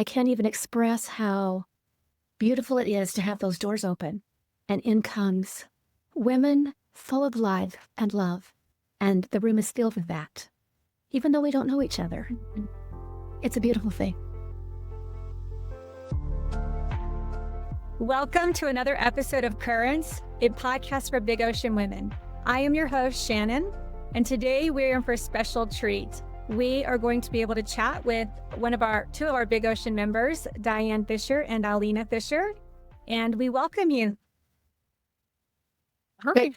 I can't even express how beautiful it is to have those doors open. And in comes women full of life and love. And the room is filled with that, even though we don't know each other. It's a beautiful thing. Welcome to another episode of Currents, a podcast for Big Ocean Women. I am your host, Shannon, and today we're in for a special treat. We are going to be able to chat with two of our Big Ocean members, Diane Fisher and Alina Fisher, and we welcome you. Hi.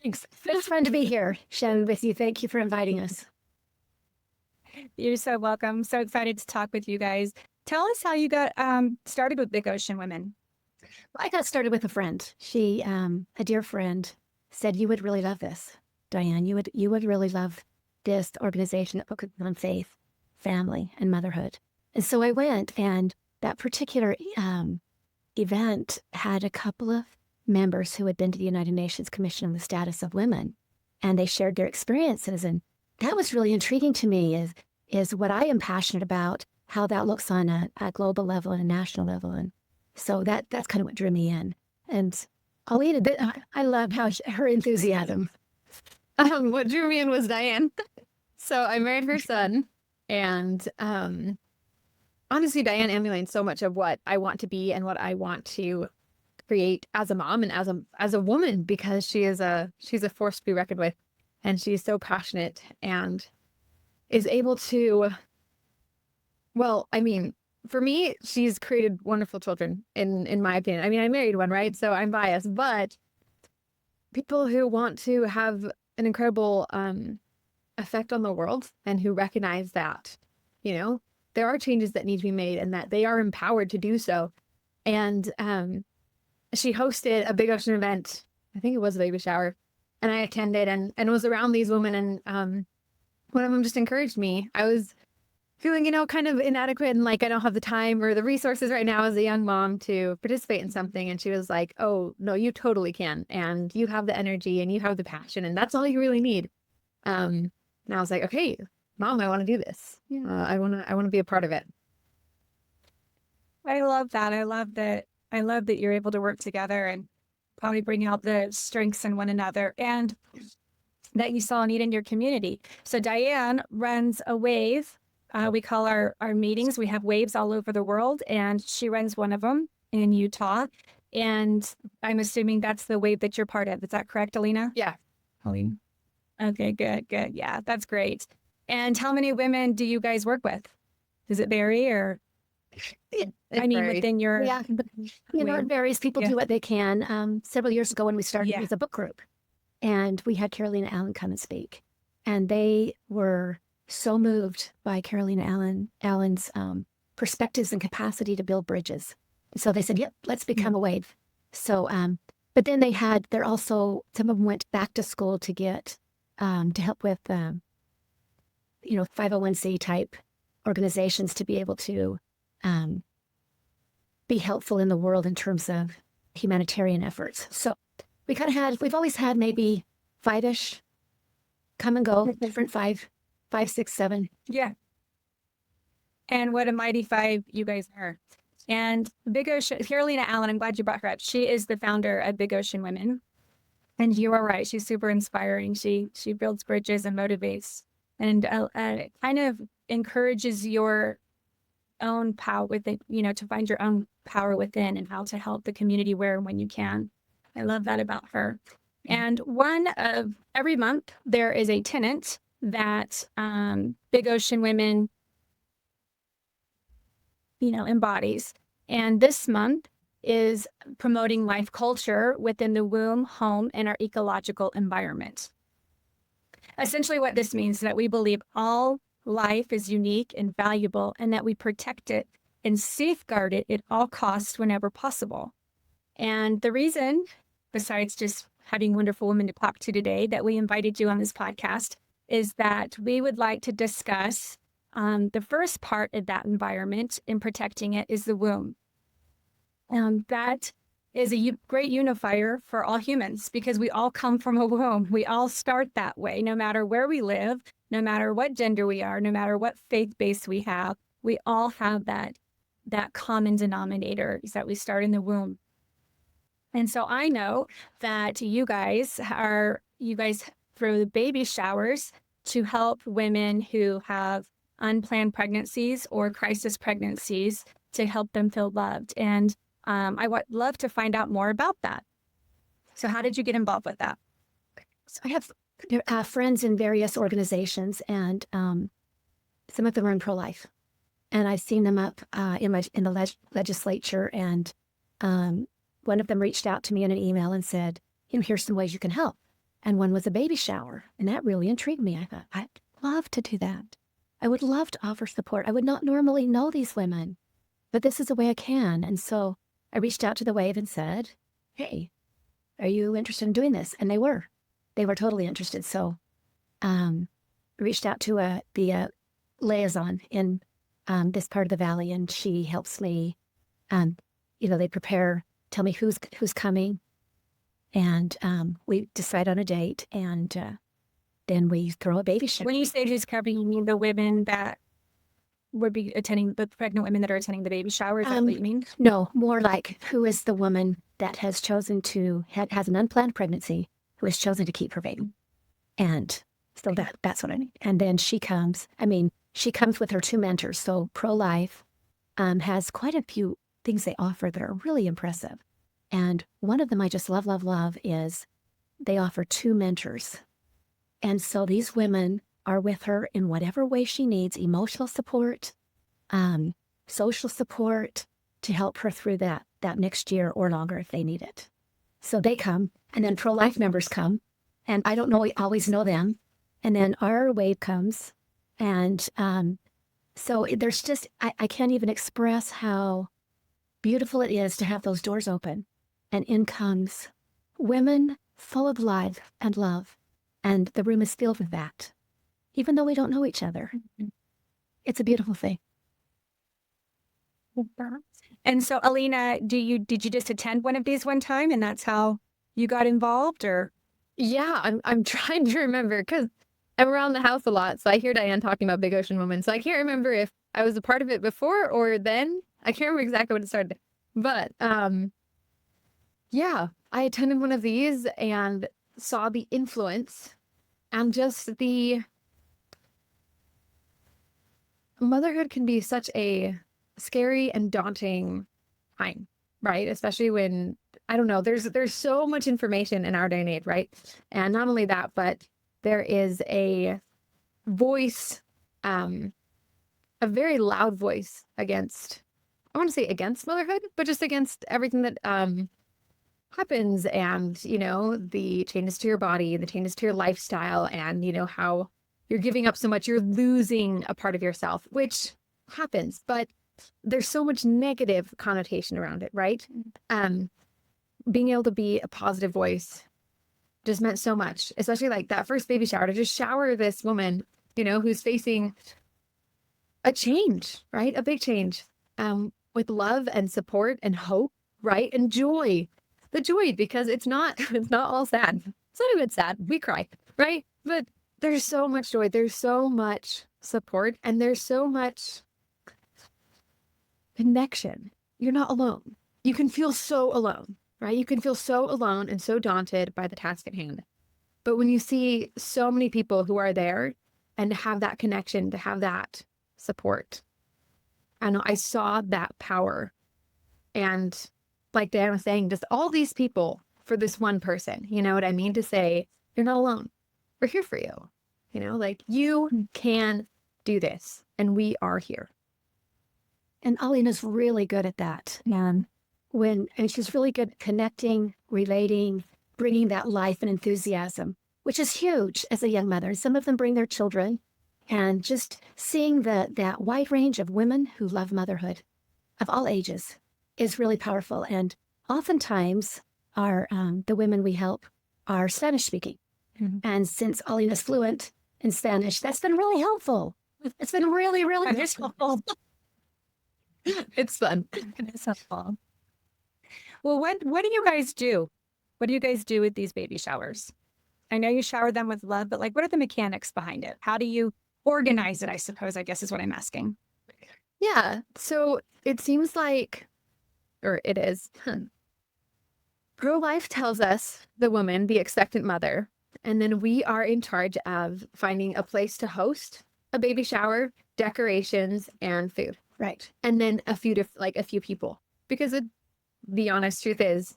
Thanks. It's fun to be here, Shannon, with you. Thank you for inviting us. You're so welcome. So excited to talk with you guys. Tell us how you got started with Big Ocean Women. I got started with a friend. She, a dear friend, said, "You would really love this, Diane. You would really love this organization that focuses on faith, family, and motherhood." And so I went, and that particular event had a couple of members who had been to the United Nations Commission on the Status of Women, and they shared their experiences. And that was really intriguing to me, is what I am passionate about, how that looks on a global level and a national level. And so that's kind of what drew me in. And Alina, I love how her enthusiasm. What drew me in was Diane. So I married her son, and honestly, Diane emulates so much of what I want to be and what I want to create as a mom and as a woman, because she's a force to be reckoned with, and she's so passionate and is able to. Well, I mean, for me, she's created wonderful children, in my opinion. I mean, I married one, right? So I'm biased, but people who want to have an incredible effect on the world and who recognize that, there are changes that need to be made and that they are empowered to do so. And she hosted a Big Ocean event. I think it was a baby shower. And I attended and was around these women. And one of them just encouraged me. I was feeling, kind of inadequate and like I don't have the time or the resources right now as a young mom to participate in something. And she was like, "Oh, no, you totally can. And you have the energy and you have the passion. And that's all you really need." And I was like, "Okay, Mom, I want to do this. Yeah. I want to be a part of it." I love that. I love that you're able to work together and probably bring out the strengths in one another, and that you saw a need in your community. So Diane runs a wave. We call our meetings. We have waves all over the world, and she runs one of them in Utah. And I'm assuming that's the wave that you're part of. Is that correct, Alina? Yeah. Alina. Okay, good. Yeah, that's great. And how many women do you guys work with? Does it vary, or? Within your... Yeah, it varies. People do what they can. Several years ago when we started with a book group, and we had Carolina Allen come and speak, and they were so moved by Carolina Allen's perspectives and capacity to build bridges. So they said, "Yep, let's become a wave." So, but then they're also, some of them went back to school to get, to help with, 501c type organizations to be able to be helpful in the world in terms of humanitarian efforts. So we've always had maybe 5-ish come and go, different 5, 6, 7. Yeah. And what a mighty 5 you guys are. And Big Ocean, Carolina Allen, I'm glad you brought her up. She is the founder of Big Ocean Women. And you are right. She's super inspiring. She builds bridges and motivates and kind of encourages your own power within, to find your own power within and how to help the community where and when you can. I love that about her. And every month there is a tenant that Big Ocean Women, embodies. And this month is promoting life culture within the womb, home, and our ecological environment. Essentially what this means is that we believe all life is unique and valuable, and that we protect it and safeguard it at all costs whenever possible. And the reason, besides just having wonderful women to talk to today, that we invited you on this podcast is that we would like to discuss the first part of that environment in protecting it is the womb. That is a great unifier for all humans because we all come from a womb. We all start that way, no matter where we live, no matter what gender we are, no matter what faith base we have, we all have that that common denominator is that we start in the womb. And so I know that you guys throw the baby showers to help women who have unplanned pregnancies or crisis pregnancies to help them feel loved. And I would love to find out more about that. So how did you get involved with that? So I have friends in various organizations, and some of them are in pro-life. And I've seen them up in the legislature, and one of them reached out to me in an email and said, here's some ways you can help. And one was a baby shower. And that really intrigued me. I thought, I'd love to do that. I would love to offer support. I would not normally know these women, but this is a way I can. And so I reached out to the Wave and said, hey, are you interested in doing this? And they were totally interested. So I reached out to the liaison in this part of the valley, and she helps me. They tell me who's coming, and we decide on a date, and then we throw a baby shower. When you say who's coming, you mean the women that would be attending, the pregnant women that are attending the baby shower? Is that what you mean? No, more like who is the woman that has chosen to has an unplanned pregnancy, who has chosen to keep her baby, and so that's what I mean. And then she comes. She comes with her two mentors. So pro-life has quite a few things they offer that are really impressive. And one of them I just love is they offer two mentors. And so these women are with her in whatever way she needs, emotional support, social support, to help her through that next year or longer if they need it. So they come, and then pro-life members come, and I don't always know them. And then our Wave comes, and so there's just, I can't even express how beautiful it is to have those doors open, and in comes women full of life and love, and the room is filled with that, even though we don't know each other. It's a beautiful thing. And so, Alina, did you just attend one of these one time, and that's how you got involved, or? Yeah, I'm trying to remember, because I'm around the house a lot, so I hear Diane talking about Big Ocean Woman, so I can't remember if I was a part of it before or then. I can't remember exactly when it started. But, yeah, I attended one of these and saw the influence and just the motherhood can be such a scary and daunting time, right? Especially when, I don't know, there's so much information in our day and age, right? And not only that, but there is a voice, a very loud voice against, I want to say against motherhood, but just against everything that happens, and, the changes to your body, the changes to your lifestyle, and, how you're giving up so much, you're losing a part of yourself, which happens, but there's so much negative connotation around it, right? Being able to be a positive voice just meant so much, especially like that first baby shower, to just shower this woman, who's facing a change, right? A big change, with love and support and hope, right? And joy, the joy, because it's not all sad. It's not even sad. We cry, right? But there's so much joy. There's so much support, and there's so much connection. You're not alone. You can feel so alone, right? You can feel so alone and so daunted by the task at hand. But when you see so many people who are there and have that connection, to have that support, I saw that power. And like Diane was saying, just all these people for this one person, you know what I mean? To say, you're not alone. We're here for you. Like, you can do this, and we are here. And Alina's really good at that. And she's really good at connecting, relating, bringing that life and enthusiasm, which is huge as a young mother. Some of them bring their children, and just seeing that wide range of women who love motherhood of all ages is really powerful. And oftentimes the women we help are Spanish speaking. Mm-hmm. And since Alina's fluent in Spanish, that's been really helpful. It's been really, really helpful. It's fun. It's helpful. Well, what do you guys do? What do you guys do with these baby showers? I know you shower them with love, but like, what are the mechanics behind it? How do you organize it, I guess is what I'm asking. Yeah. So it seems like, or it is, pro-life tells us, the woman, the expectant mother, and then we are in charge of finding a place to host a baby shower, decorations, and food. Right. And then a few people. Because the honest truth is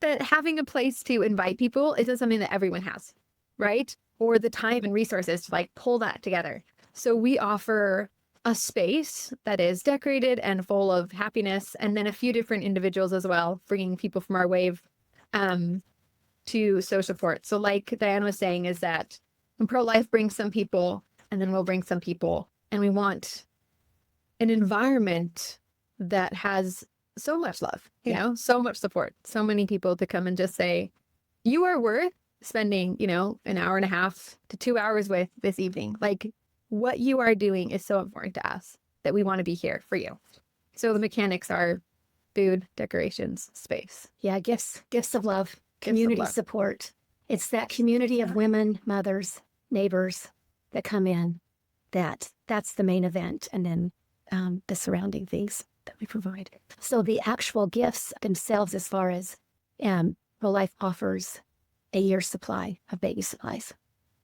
that having a place to invite people isn't something that everyone has, right? Or the time and resources to like pull that together. So we offer a space that is decorated and full of happiness, and then a few different individuals as well, bringing people from our wave to show support. So like Diane was saying, is that when pro-life brings some people, and then we'll bring some people, and we want an environment that has so much love, you know, so much support, so many people to come and just say, you are worth spending, you know, an hour and a half to 2 hours with this evening. Like, what you are doing is so important to us that we want to be here for you. So the mechanics are food, decorations, space. Yeah, gifts of love, community love. support. It's that community of women, mothers, neighbors that come in. That's the main event, and then the surrounding things that we provide. So the actual gifts themselves, as far as pro-life offers a year's supply of baby supplies.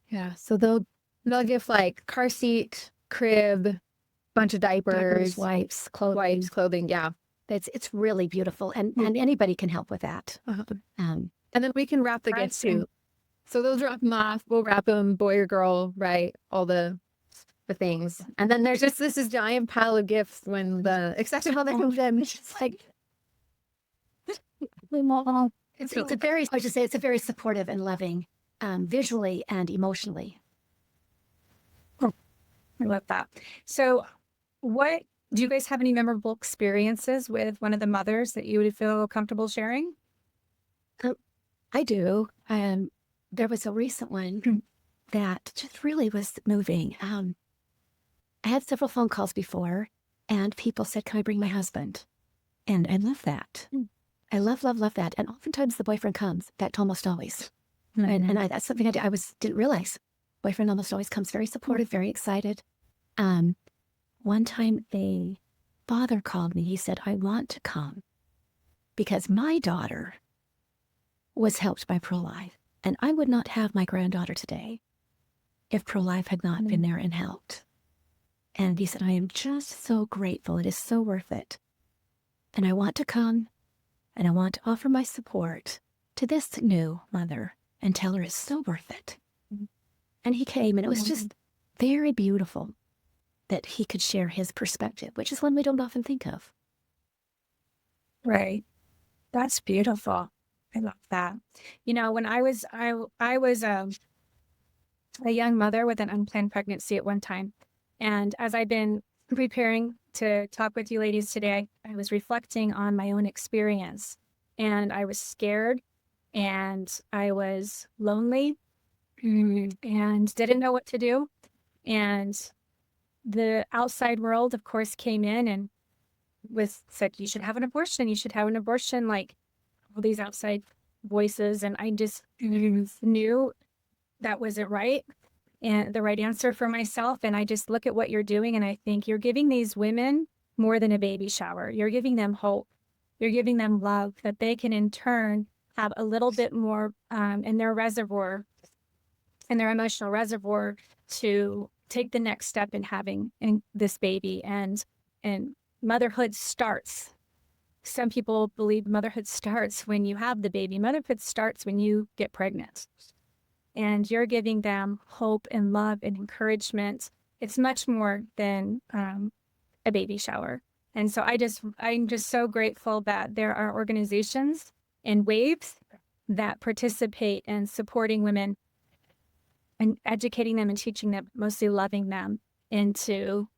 Yeah. So they'll give like car seat, crib, bunch of diapers, Wipes, clothing. Yeah. It's really beautiful, and anybody can help with that. And then we can wrap the gifts too. So they'll drop them off. We'll wrap them, boy or girl, right? All the things. And then there's just this giant pile of gifts when the expectant mother comes in. It's just like, it's a very, I should say, it's a very supportive and loving, visually and emotionally. I love that. So what, do you guys have any memorable experiences with one of the mothers that you would feel comfortable sharing? I do. There was a recent one that just really was moving. I had several phone calls before, and people said, can I bring my husband? And I love that. I love that. And oftentimes the boyfriend comes. In fact, almost always. And that's something I didn't realize. Boyfriend almost always comes very supportive, very excited. One time a father called me. He said, I want to come because my daughter was helped by pro-life, and I would not have my granddaughter today if pro-life had not been there and helped. And he said, I am just so grateful. It is so worth it. And I want to come, and I want to offer my support to this new mother and tell her it's so worth it. And he came, and it was just very beautiful that he could share his perspective, which is one we don't often think of. Right. That's beautiful. I love that. You know, when I was a young mother with an unplanned pregnancy at one time. And as I've been preparing to talk with you ladies today, I was reflecting on my own experience, and I was scared, and I was lonely, and didn't know what to do. And the outside world, of course, came in and said, you should have an abortion. You should have an abortion, like all these outside voices. And I just knew that wasn't right and the right answer for myself. And I just look at what you're doing, and I think you're giving these women more than a baby shower. You're giving them hope. You're giving them love that they can in turn have a little bit more in their reservoir, in their emotional reservoir, to take the next step in having this baby. And motherhood starts. Some people believe motherhood starts when you have the baby. Motherhood starts when you get pregnant. And you're giving them hope and love and encouragement. It's much more than a baby shower. And so I'm just so grateful that there are organizations and waves that participate in supporting women and educating them and teaching them, mostly loving them into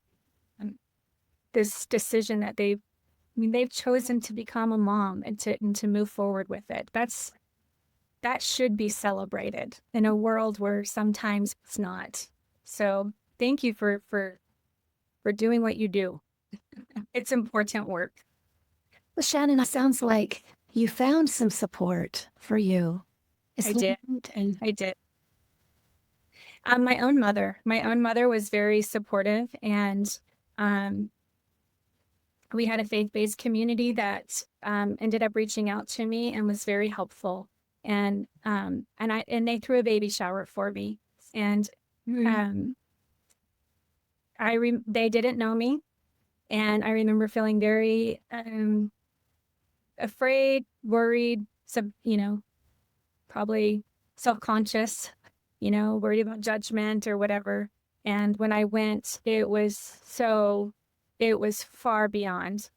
this decision that they've chosen to become a mom and to move forward with it. That should be celebrated in a world where sometimes it's not. So thank you for doing what you do. It's important work. Well, Shannon, it sounds like you found some support for you. I did. My own mother was very supportive, and we had a faith-based community that ended up reaching out to me and was very helpful. And they threw a baby shower for me. And they didn't know me. And I remember feeling very afraid, worried, probably self-conscious, worried about judgment or whatever. And when I went, it was far beyond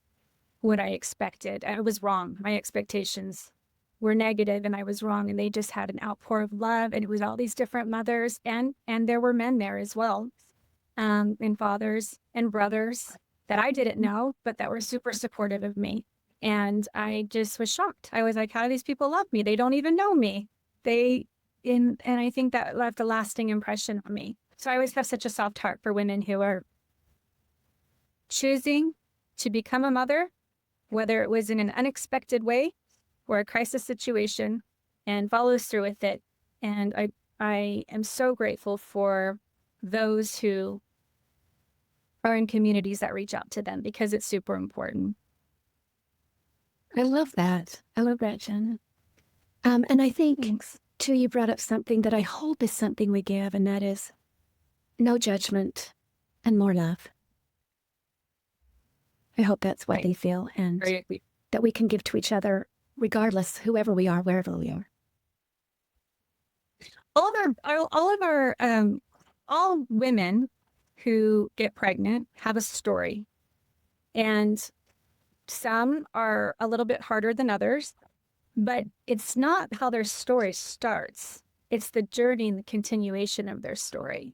what I expected. I was wrong. My expectations were negative and I was wrong. And they just had an outpour of love. And it was all these different mothers and there were men there as well. And fathers and brothers that I didn't know, but that were super supportive of me. And I just was shocked. I was like, how do these people love me? They don't even know me. And I think that left a lasting impression on me. So I always have such a soft heart for women who are choosing to become a mother, whether it was in an unexpected way or a crisis situation, and follows through with it. And I am so grateful for those who are in communities that reach out to them because it's super important. I love that. I love that, Shannon. And I think, Thanks. too, you brought up something that I hope is something we give, and that is no judgment and more love. I hope that's what Right. they feel, and Very- that we can give to each other, regardless, whoever we are, wherever we are. All women who get pregnant have a story, and some are a little bit harder than others, but it's not how their story starts. It's the journey and the continuation of their story.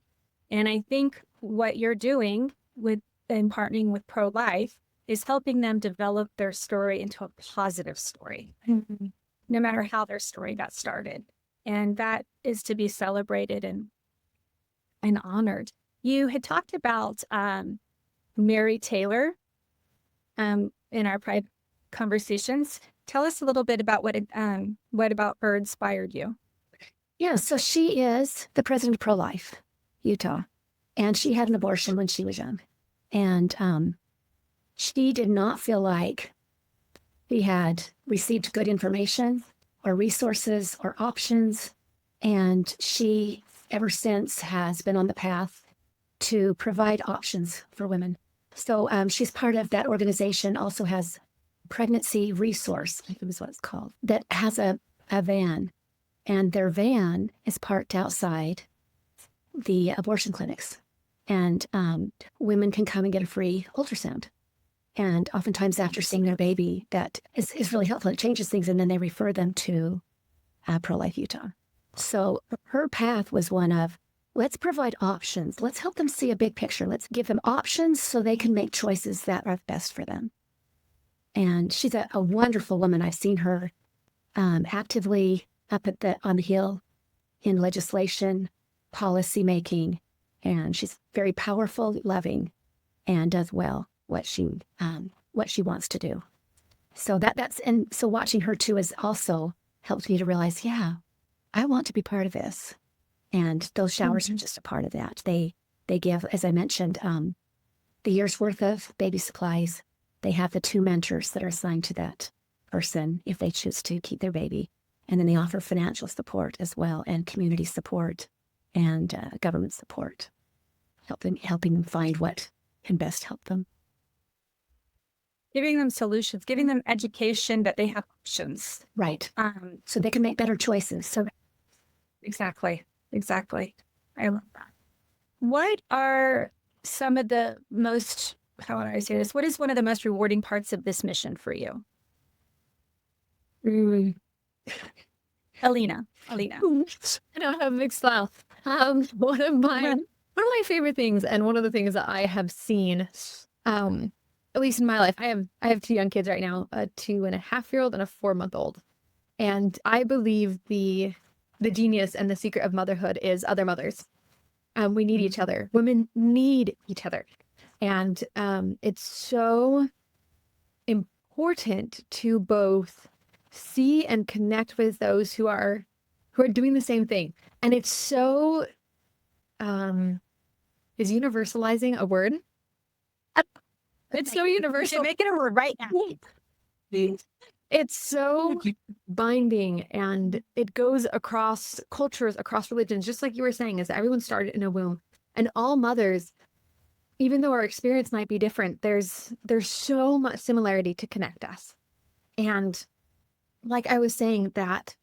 And I think what you're doing and partnering with pro-life is helping them develop their story into a positive story, no matter how their story got started. And that is to be celebrated and honored. You had talked about Mary Taylor in our private conversations. Tell us a little bit about what about her inspired you. Yeah, so she is the president of Pro-Life, Utah, and she had an abortion when she was young. And she did not feel like she had received good information or resources or options. And she, ever since, has been on the path to provide options for women. So she's part of that organization, also has pregnancy resource, I think is what it's called, that has a van. And their van is parked outside the abortion clinics. And women can come and get a free ultrasound. And oftentimes after seeing their baby, that is really helpful. It changes things, and then they refer them to Pro-Life Utah. So her path was one of, let's provide options. Let's help them see a big picture. Let's give them options so they can make choices that are best for them. And she's a wonderful woman. I've seen her actively up on the Hill in legislation, policy making, and she's very powerful, loving, and does well what she wants to do. So so watching her too has also helped me to realize, yeah, I want to be part of this. And those showers are just a part of that. They give, as I mentioned, the year's worth of baby supplies. They have the 2 mentors that are assigned to that person if they choose to keep their baby. And then they offer financial support as well, and community support and government support, helping them find what can best help them. Giving them solutions, giving them education that they have options. Right. So they can make better choices. So Exactly. I love that. What are some of the most, how would I say this? What is one of the most rewarding parts of this mission for you? Alina. I don't have a big smile. One of my favorite things, and one of the things that I have seen, at least in my life, I have 2 young kids right now, a 2.5-year-old and a 4-month-old. And I believe the genius and the secret of motherhood is other mothers. We need each other. Women need each other. And it's so important to both see and connect with those who are doing the same thing. And it's so is universalizing a word? It's so universal. Make it a word right now. It's so binding, and it goes across cultures, across religions, just like you were saying, is that everyone started in a womb. And all mothers, even though our experience might be different, there's so much similarity to connect us. And like I was saying, that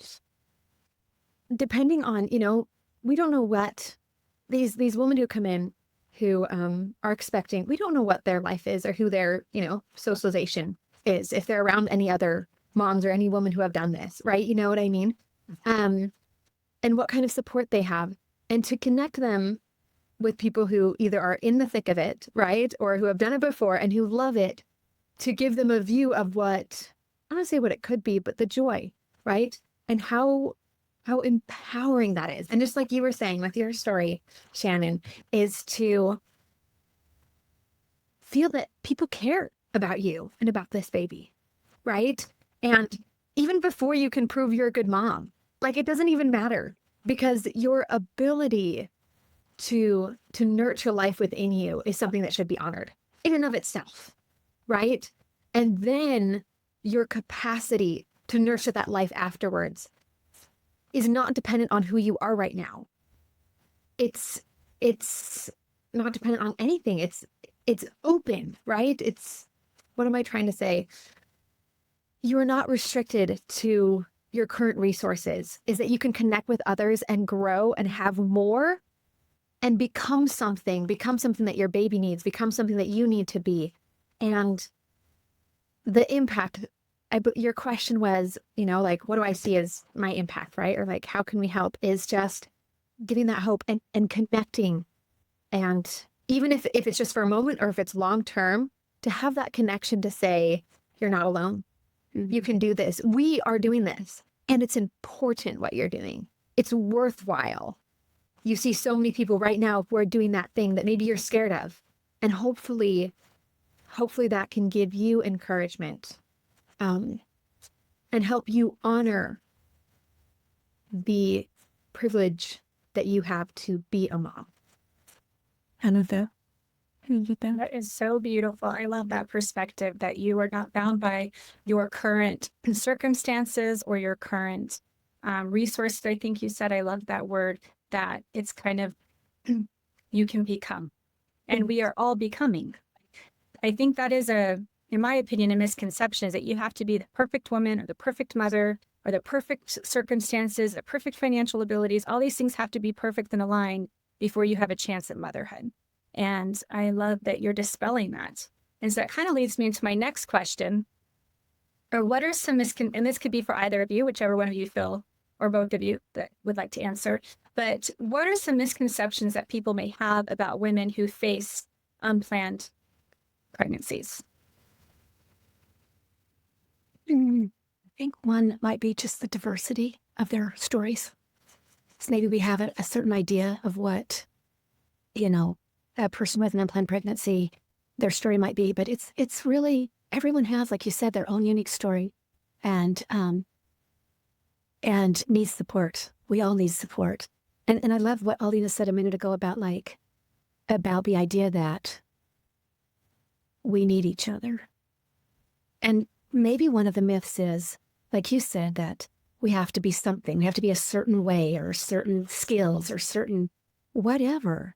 depending on, we don't know what these women who come in who are expecting, we don't know what their life is or who their, socialization is, if they're around any other moms or any women who have done this, right? You know what I mean? And what kind of support they have. And to connect them with people who either are in the thick of it, right? Or who have done it before and who love it, to give them a view of what, I don't say what it could be, but the joy, right? And how empowering that is. And just like you were saying with your story, Shannon, is to feel that people care about you and about this baby, right? And even before you can prove you're a good mom, like it doesn't even matter, because your ability to nurture life within you is something that should be honored in and of itself, right? And then your capacity to nurture that life afterwards is not dependent on who you are right now. It's not dependent on anything. It's open, right? What am I trying to say? You are not restricted to your current resources, is that you can connect with others and grow and have more and become something that your baby needs, become something that you need to be. And the impact, your question was, like, what do I see as my impact, right? Or like, how can we help, is just giving that hope and connecting. And even if it's just for a moment or if it's long-term, to have that connection to say, you're not alone. Mm-hmm. You can do this. We are doing this. And it's important what you're doing. It's worthwhile. You see so many people right now who are doing that thing that maybe you're scared of. And hopefully that can give you encouragement, and help you honor the privilege that you have to be a mom. That is so beautiful. I love that perspective, that you are not bound by your current circumstances or your current resources. I think you said, I love that word, that it's kind of, you can become, and we are all becoming. I think that is in my opinion, a misconception, is that you have to be the perfect woman or the perfect mother or the perfect circumstances, the perfect financial abilities. All these things have to be perfect and aligned before you have a chance at motherhood. And I love that you're dispelling that. And so that kind of leads me into my next question. Or what are some and this could be for either of you, whichever one of you feel, or both of you that would like to answer. But what are some misconceptions that people may have about women who face unplanned pregnancies? I think one might be just the diversity of their stories. So maybe we have a certain idea of what, a person with an unplanned pregnancy, their story might be, but it's really, everyone has, like you said, their own unique story, and needs support. We all need support. And I love what Alina said a minute ago about the idea that we need each other. And maybe one of the myths is, like you said, that we have to be something. We have to be a certain way or certain skills or certain whatever.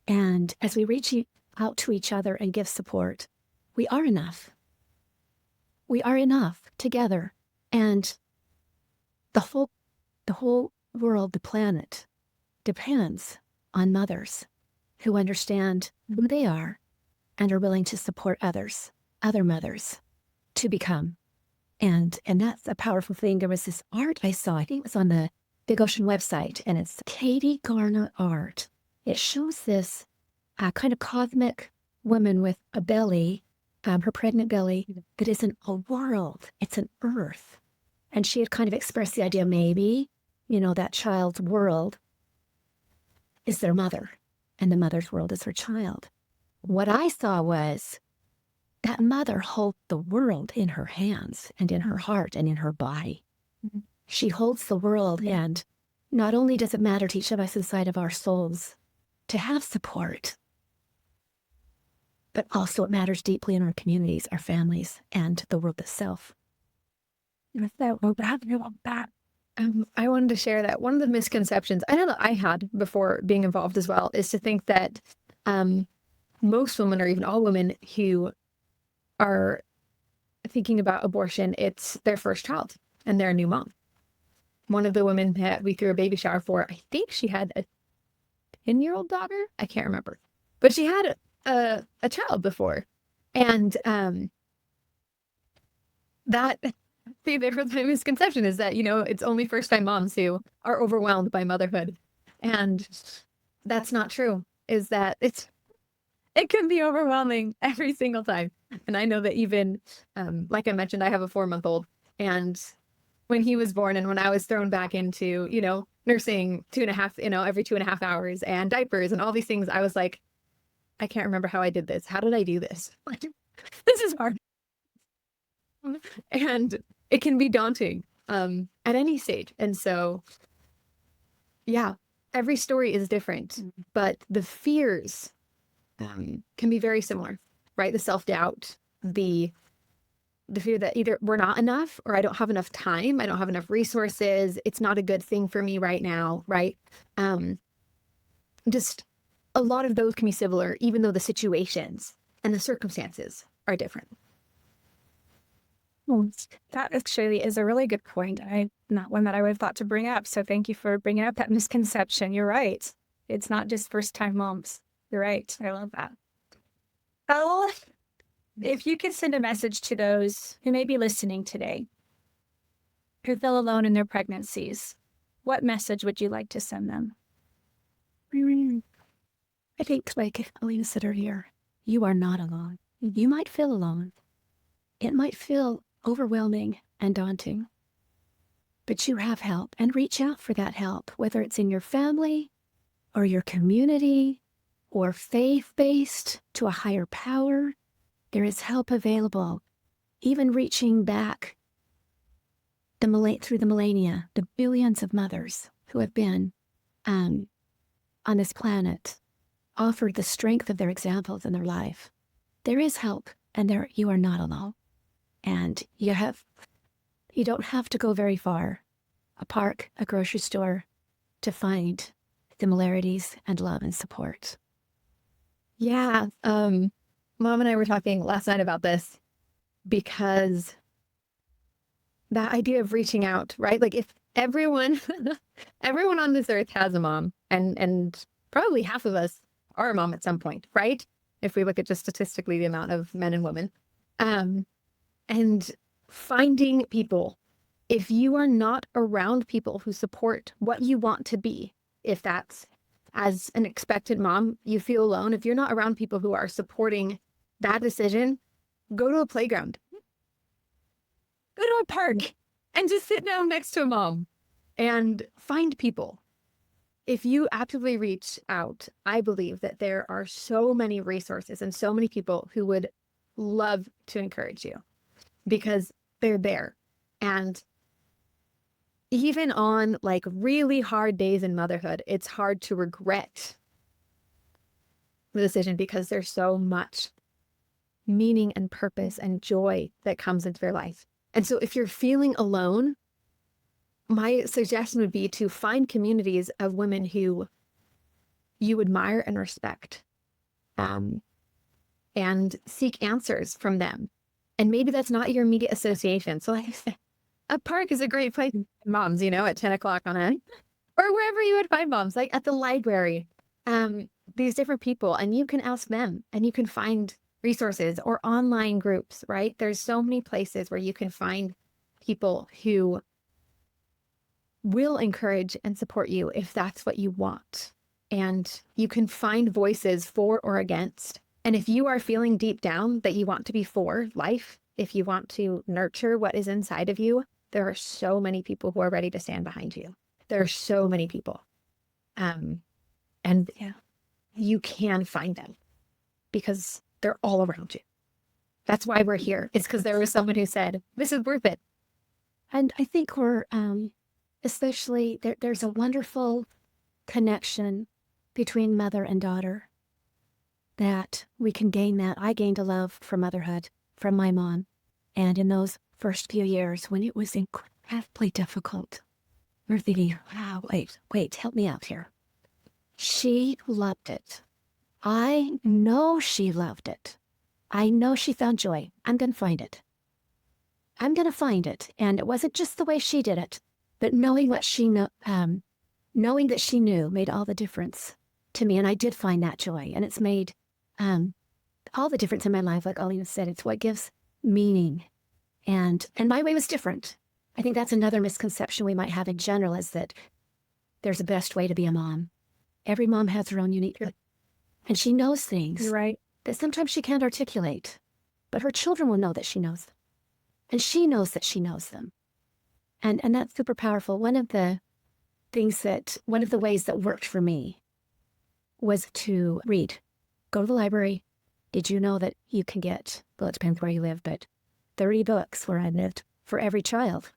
And as we reach out to each other and give support, we are enough. We are enough together. And the whole world, the planet, depends on mothers who understand who they are and are willing to support other mothers to become. And that's a powerful thing. There was this art I saw, I think it was on the Big Ocean website, and it's Katie Garner art. It shows this kind of cosmic woman with a belly, her pregnant belly, that isn't a world, it's an earth. And she had kind of expressed the idea, maybe, that child's world is their mother, and the mother's world is her child. What I saw was that mother holds the world in her hands and in her heart and in her body. Mm-hmm. She holds the world, and not only does it matter to each of us inside of our souls to have support, but also it matters deeply in our communities, our families, and the world itself. I wanted to share that one of the misconceptions I know that I had before being involved as well is to think that most women, or even all women who are thinking about abortion, it's their first child and they're a new mom. One of the women that we threw a baby shower for, I think she had a 10-year-old daughter. I can't remember, but she had a child before, and that the misconception is that it's only first-time moms who are overwhelmed by motherhood, and that's not true. Is that it can be overwhelming every single time. And I know that even, like I mentioned, I have a 4-month-old, and when he was born and when I was thrown back into, nursing 2.5, every 2.5 hours and diapers and all these things, I was like, I can't remember how I did this. How did I do this? This is hard. And it can be daunting at any stage. And so, yeah, every story is different, but the fears can be very similar, right? The self-doubt, the fear that either we're not enough, or I don't have enough time, I don't have enough resources, it's not a good thing for me right now, right? Just a lot of those can be similar, even though the situations and the circumstances are different. That actually is a really good point. Not one that I would have thought to bring up. So thank you for bringing up that misconception. You're right. It's not just first-time moms. You're right. I love that. Oh, if you could send a message to those who may be listening today, who feel alone in their pregnancies, what message would you like to send them? I think, like Alina said earlier, you are not alone. You might feel alone. It might feel overwhelming and daunting, but you have help, and reach out for that help, whether it's in your family or your community or faith-based to a higher power. There is help available, even reaching back through the millennia, the billions of mothers who have been on this planet, offered the strength of their examples in their life. There is help, and you are not alone. And you don't have to go very far, a park, a grocery store, to find similarities and love and support. Yeah. Mom and I were talking last night about this, because that idea of reaching out, right? Like if everyone on this earth has a mom, and probably half of us are a mom at some point, right? If we look at just statistically the amount of men and women, and finding people, if you are not around people who support what you want to be, if that's as an expected mom, you feel alone. If you're not around people who are supporting that decision, go to a playground, go to a park, and just sit down next to a mom and find people. If you actively reach out, I believe that there are so many resources and so many people who would love to encourage you, because they're there. And even on like really hard days in motherhood, it's hard to regret the decision, because there's so much meaning and purpose and joy that comes into their life. And so if you're feeling alone, my suggestion would be to find communities of women who you admire and respect, and seek answers from them. And maybe that's not your immediate association. So like I said, a park is a great place to find moms, at 10 o'clock or wherever you would find moms, like at the library, these different people, and you can ask them, and you can find resources or online groups, right? There's so many places where you can find people who will encourage and support you if that's what you want. And you can find voices for or against. And if you are feeling deep down that you want to be for life, if you want to nurture what is inside of you, there are so many people who are ready to stand behind you. There are so many people. And yeah, you can find them, because they're all around you. That's why we're here. It's because there was someone who said, this is worth it. And I think we're, especially, there's a wonderful connection between mother and daughter. that we can gain that. I gained a love for motherhood from my mom. And in those first few years when it was incredibly difficult, we're thinking, wow, wait, help me out here. She loved it. I know she loved it. I know she found joy. I'm going to find it. I'm going to find it. And it wasn't just the way she did it, but knowing what knowing that she knew made all the difference to me. And I did find that joy. And it's made all the difference in my life. Like Alina said, it's what gives meaning. And my way was different. I think that's another misconception we might have in general, is that there's a best way to be a mom. Every mom has her own unique, and she knows things. You're right. That sometimes she can't articulate, but her children will know that she knows them. And she knows that she knows them. And that's super powerful. One of the ways that worked for me was to read. Go to the library. Did you know that you can get, well, it depends where you live, but 30 books where I lived for every child.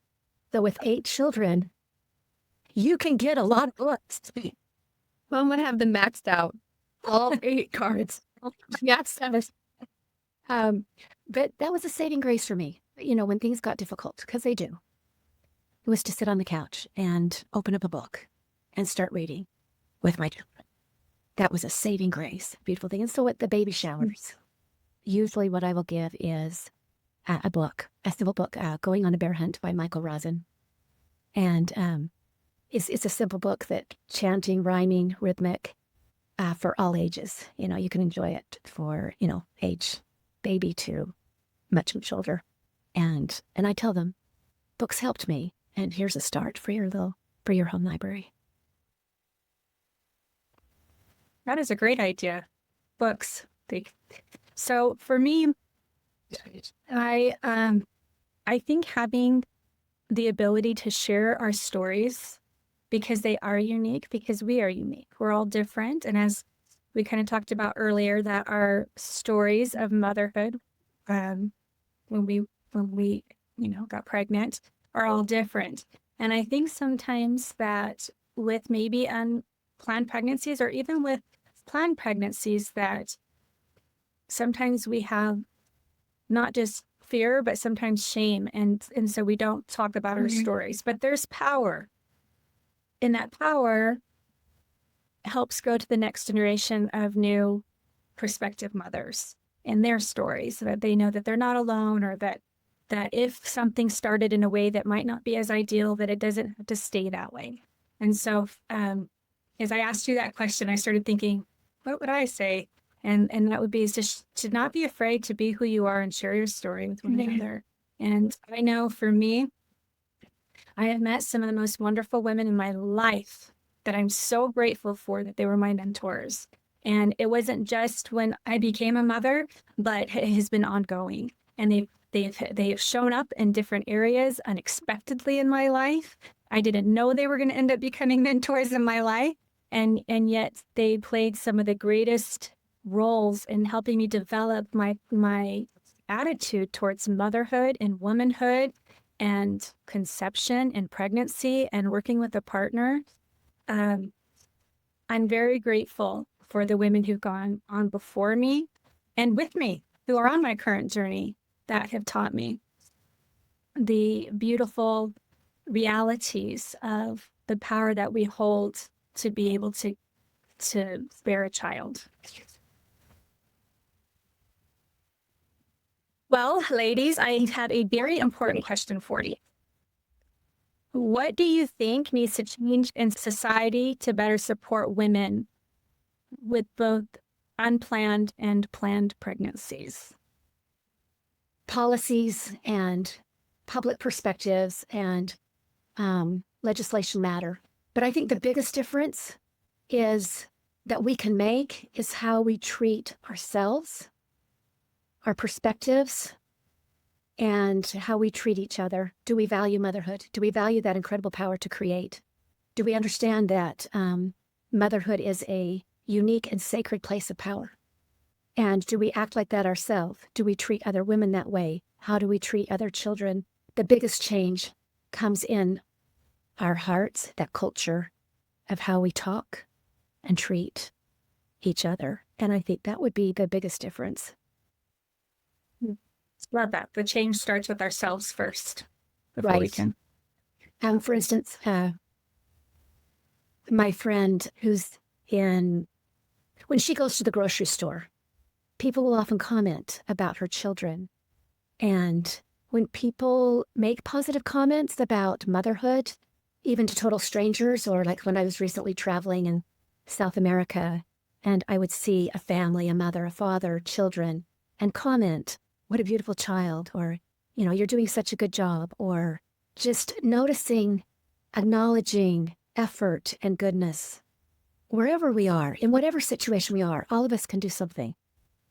So with 8 children, you can get a lot of books. Mom would have them maxed out. All 8 cards. Yes. But that was a saving grace for me, when things got difficult, because they do. It was to sit on the couch and open up a book and start reading with my children. That was a saving grace, beautiful thing. And so at the baby showers, usually what I will give is a simple book, Going on a Bear Hunt by Michael Rosen. And it's a simple book that chanting, rhyming, rhythmic, for all ages. You can enjoy it for, age baby to much older. And I tell them, books helped me, and here's a start for your home library. That is a great idea. Books. So for me, I think having the ability to share our stories, because they are unique, because we are unique. We're all different. And as we kind of talked about earlier, that our stories of motherhood, when we got pregnant, are all different. And I think sometimes that with maybe unplanned pregnancies, or even with planned pregnancies, that sometimes we have not just fear, but sometimes shame. And so we don't talk about our stories. But there's power. And that power helps grow to the next generation of new prospective mothers and their stories, so that they know that they're not alone, or that if something started in a way that might not be as ideal, that it doesn't have to stay that way. And so as I asked you that question, I started thinking, what would I say? And that would be just to not be afraid to be who you are and share your story with one another. And I know for me, I have met some of the most wonderful women in my life that I'm so grateful for, that they were my mentors. And it wasn't just when I became a mother, but it has been ongoing. And they've shown up in different areas unexpectedly in my life. I didn't know they were going to end up becoming mentors in my life. And yet they played some of the greatest roles in helping me develop my attitude towards motherhood and womanhood and conception and pregnancy and working with a partner. I'm very grateful for the women who've gone on before me and with me, who are on my current journey, that have taught me the beautiful realities of the power that we hold to be able to bear a child. Well, ladies, I have a very important question for you. What do you think needs to change in society to better support women with both unplanned and planned pregnancies? Policies and public perspectives and legislation matter. But I think the biggest difference that we can make is how we treat ourselves, our perspectives, and how we treat each other. Do we value motherhood? Do we value that incredible power to create? Do we understand that motherhood is a unique and sacred place of power? And do we act like that ourselves? Do we treat other women that way? How do we treat other children? The biggest change comes in our hearts, that culture of how we talk and treat each other And I think that would be the biggest difference. Love that. The change starts with ourselves first before we Right. can. For instance, my friend when she goes to the grocery store, people will often comment about her children. And when people make positive comments about motherhood, even to total strangers, or like when I was recently traveling in South America, and I would see a family, a mother, a father, children, and comment, what a beautiful child, or, you're doing such a good job, or just noticing, acknowledging effort and goodness. Wherever we are, in whatever situation we are, all of us can do something.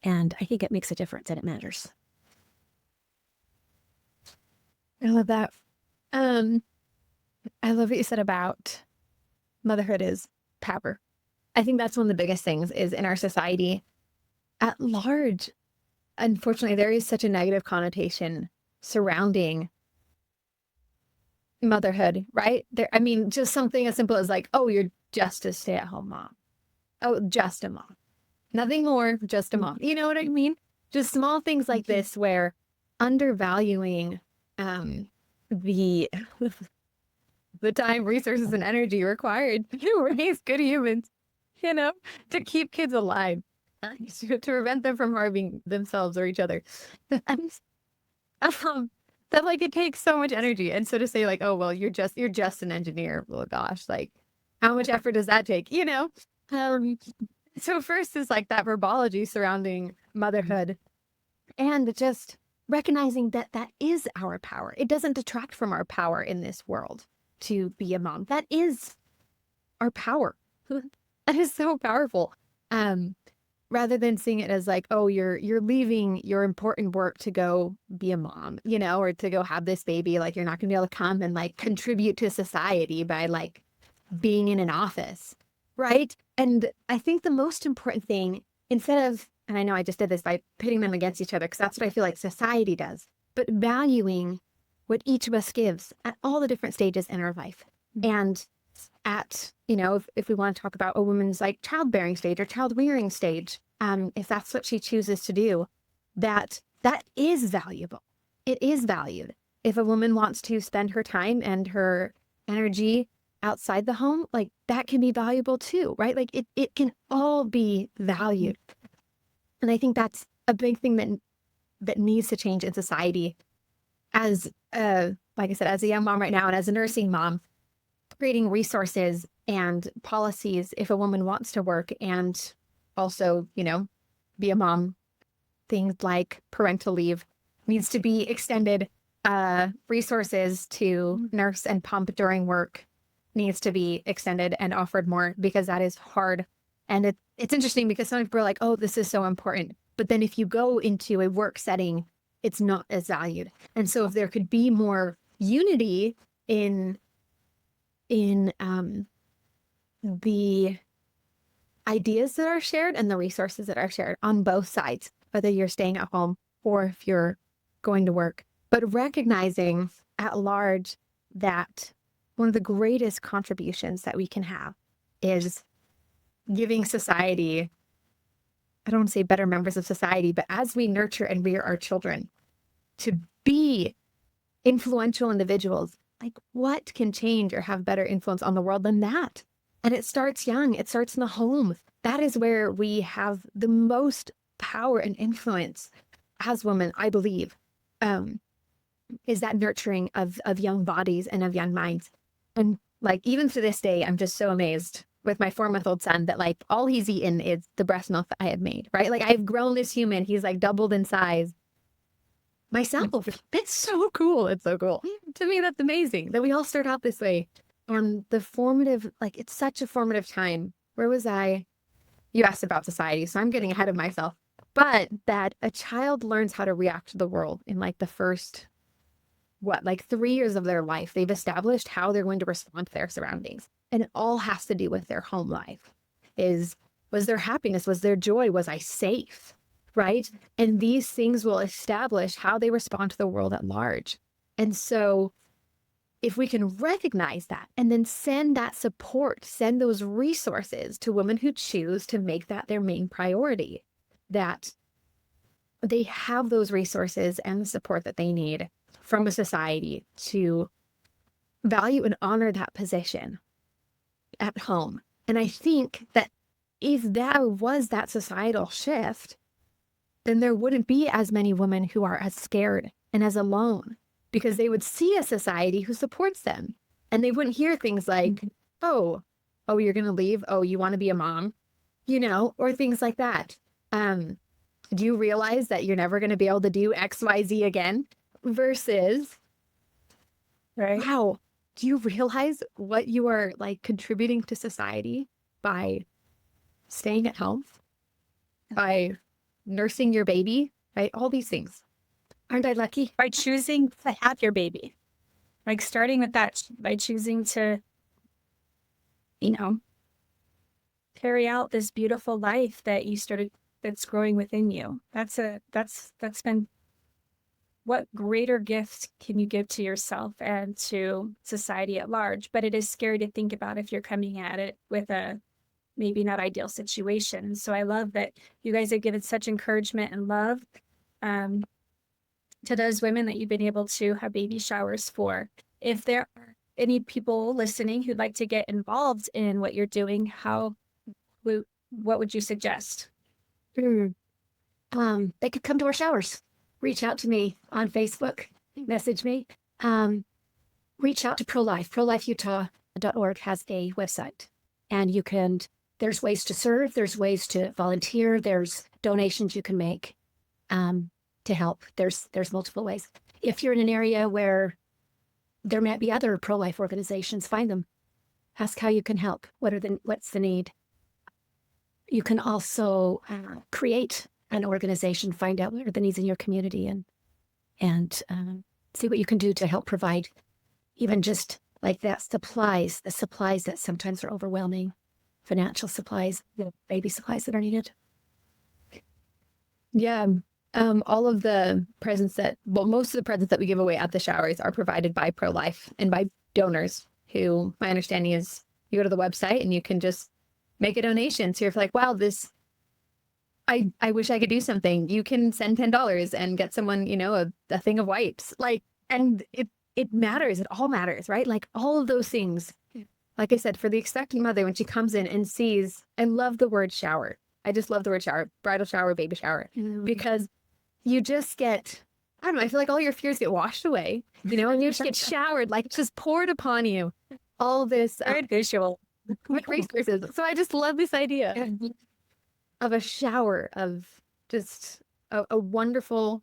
And I think it makes a difference and it matters. I love that. I love what you said about motherhood is power. I think that's one of the biggest things is in our society at large. Unfortunately, there is such a negative connotation surrounding motherhood, right? Just something as simple as like, oh, you're just a stay-at-home mom. Oh, just a mom. Nothing more, just a mom. You know what I mean? Just small things like this where undervaluing the time, resources, and energy required to raise good humans, to keep kids alive, to prevent them from harming themselves or each other. That like it takes so much energy. And so to say like, oh, well, you're just an engineer. Well, gosh, like how much effort does that take? So first is like that verbology surrounding motherhood and just recognizing that that is our power. It doesn't detract from our power in this world to be a mom. That is our power. That is so powerful. Rather than seeing it as like, oh, you're leaving your important work to go be a mom, or to go have this baby. Like you're not gonna be able to come and like contribute to society by like being in an office. Right. And I think the most important thing, instead of, and I know I just did this by pitting them against each other, because that's what I feel like society does, but valuing what each of us gives at all the different stages in our life. And at, if we want to talk about a woman's like childbearing stage or child rearing stage, if that's what she chooses to do, that is valuable. It is valued. If a woman wants to spend her time and her energy outside the home, like that can be valuable too, right? Like it can all be valued. And I think that's a big thing that needs to change in society. As like I said, as a young mom right now and as a nursing mom, creating resources and policies if a woman wants to work and also, be a mom, things like parental leave needs to be extended. Resources to nurse and pump during work needs to be extended and offered more, because that is hard. And it's interesting because some people are like, oh, this is so important. But then if you go into a work setting, it's not as valued. And so if there could be more unity in the ideas that are shared and the resources that are shared on both sides, whether you're staying at home or if you're going to work, but recognizing at large that one of the greatest contributions that we can have is giving society, I don't want to say better members of society, but as we nurture and rear our children to be influential individuals, like what can change or have better influence on the world than that? And it starts young. It starts in the home. That is where we have the most power and influence as women, I believe, is that nurturing of young bodies and of young minds. And like, even to this day, I'm just so amazed with my 4-month-old son that like all he's eaten is the breast milk that I have made, right? Like I've grown this human. He's like doubled in size myself. It's so cool. It's so cool. To me, that's amazing that we all start out this way. And the formative, like it's such a formative time. Where was I? You asked about society, so I'm getting ahead of myself. But that a child learns how to react to the world in like the first, 3 years of their life. They've established how they're going to respond to their surroundings. And it all has to do with their home life. Was there happiness? Was there joy? Was I safe? Right? And these things will establish how they respond to the world at large. And so if we can recognize that and then send that support, send those resources to women who choose to make that their main priority, that they have those resources and the support that they need from a society to value and honor that position at home. And I think that if there was that societal shift, then there wouldn't be as many women who are as scared and as alone, because they would see a society who supports them. And they wouldn't hear things like, oh, you're going to leave? Oh, you want to be a mom? Or things like that. Do you realize that you're never going to be able to do X, Y, Z again? Versus, Right. wow, do you realize what you are like contributing to society by staying at home, by nursing your baby, right? All these things. Aren't I lucky? By choosing to have your baby, like starting with that, by choosing to, carry out this beautiful life that you started, that's growing within you. That's been, what greater gift can you give to yourself and to society at large? But it is scary to think about if you're coming at it with a maybe not ideal situation. So I love that you guys have given such encouragement and love to those women that you've been able to have baby showers for. If there are any people listening who'd like to get involved in what you're doing, what would you suggest? They could come to our showers. Reach out to me on Facebook, message me. Reach out to ProLife. ProLifeUtah.org has a website, and there's ways to serve, there's ways to volunteer, there's donations you can make to help. There's multiple ways. If you're in an area where there might be other pro-life organizations, find them. Ask how you can help. What's the need? You can also create an organization, find out what are the needs in your community, and see what you can do to help provide even just like that the supplies that sometimes are overwhelming, financial supplies, baby supplies that are needed. Yeah. All of the presents most of the presents that we give away at the showers are provided by Pro-Life and by donors who, my understanding is, you go to the website and you can just make a donation. So you're like, wow, I wish I could do something. You can send $10 and get someone, a thing of wipes. And it matters. It all matters, right? Like all of those things. Like I said, for the expecting mother, when she comes in and sees, I love the word shower. I just love the word shower, bridal shower, baby shower, because you just get, I don't know, I feel like all your fears get washed away, and you just get showered, like just poured upon you. All this Very visual. resources. So I just love this idea of a shower of just a wonderful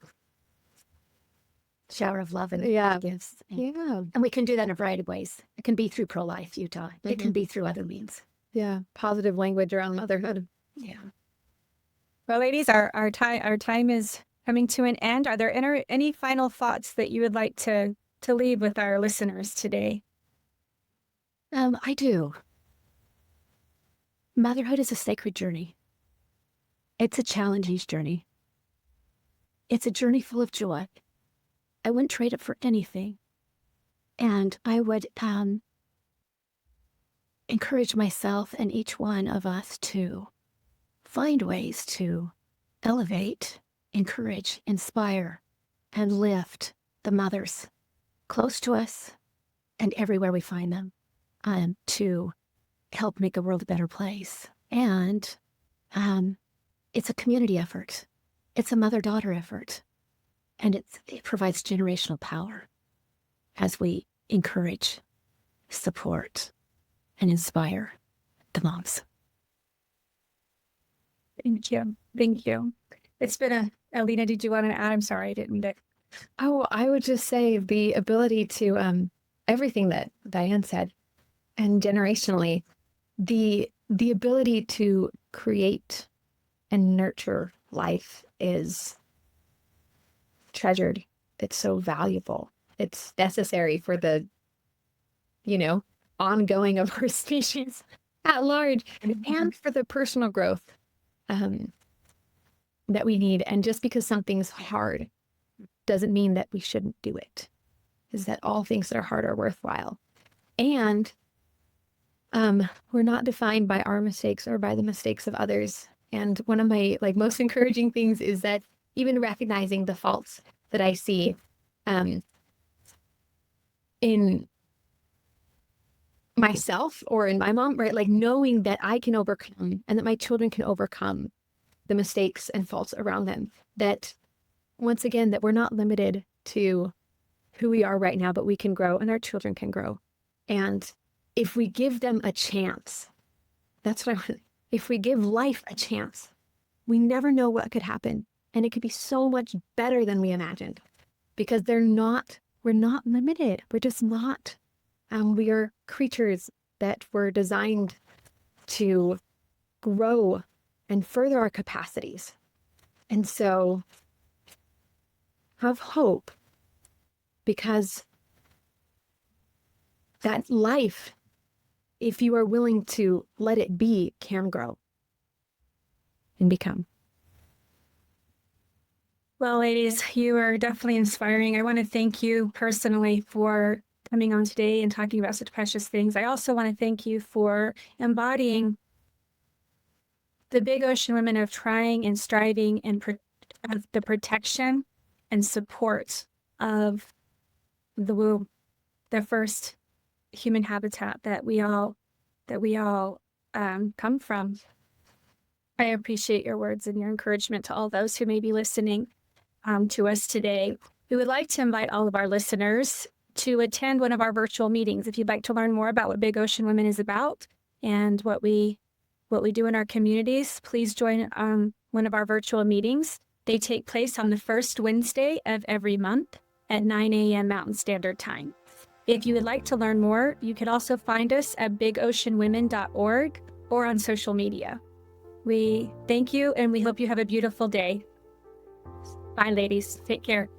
shower of love and gifts. Yeah. And we can do that in a variety of ways. It can be through Pro-Life Utah. It can be through other means. Yeah. Positive language around motherhood. Yeah. Well, ladies, our time is coming to an end. Are there any final thoughts that you would like to leave with our listeners today? I do. Motherhood is a sacred journey. It's a challenging journey. It's a journey full of joy. I wouldn't trade it for anything. And I would encourage myself and each one of us to find ways to elevate, encourage, inspire, and lift the mothers close to us and everywhere we find them to help make the world a better place. And it's a community effort. It's a mother-daughter effort. And it provides generational power as we encourage, support, and inspire the moms. Thank you. Thank you. It's been Alina, did you want to add? I'm sorry, I didn't mean to. Oh, I would just say the ability to, everything that Diane said, and generationally, the ability to create and nurture life is treasured. It's so valuable. It's necessary for the, ongoing of our species at large, and for the personal growth that we need. And just because something's hard doesn't mean that we shouldn't do it. is that all things that are hard are worthwhile. And we're not defined by our mistakes or by the mistakes of others. And one of my most encouraging things is that even recognizing the faults that I see in myself or in my mom, right? Like knowing that I can overcome and that my children can overcome the mistakes and faults around them. That once again, that we're not limited to who we are right now, but we can grow and our children can grow. And if we give them a chance, that's what if we give life a chance, we never know what could happen. And it could be so much better than we imagined because we're not limited. We're just not. We are creatures that were designed to grow and further our capacities. And so have hope, because that life, if you are willing to let it be, can grow and become. Well, ladies, you are definitely inspiring. I want to thank you personally for coming on today and talking about such precious things. I also want to thank you for embodying the big ocean women of trying and striving and of the protection and support of the womb, the first human habitat that we all come from. I appreciate your words and your encouragement to all those who may be listening to us today. We would like to invite all of our listeners to attend one of our virtual meetings. If you'd like to learn more about what Big Ocean Women is about and what we do in our communities, please join one of our virtual meetings. They take place on the first Wednesday of every month at 9 a.m. Mountain Standard Time. If you would like to learn more, you can also find us at bigoceanwomen.org or on social media. We thank you and we hope you have a beautiful day. Bye, ladies. Take care.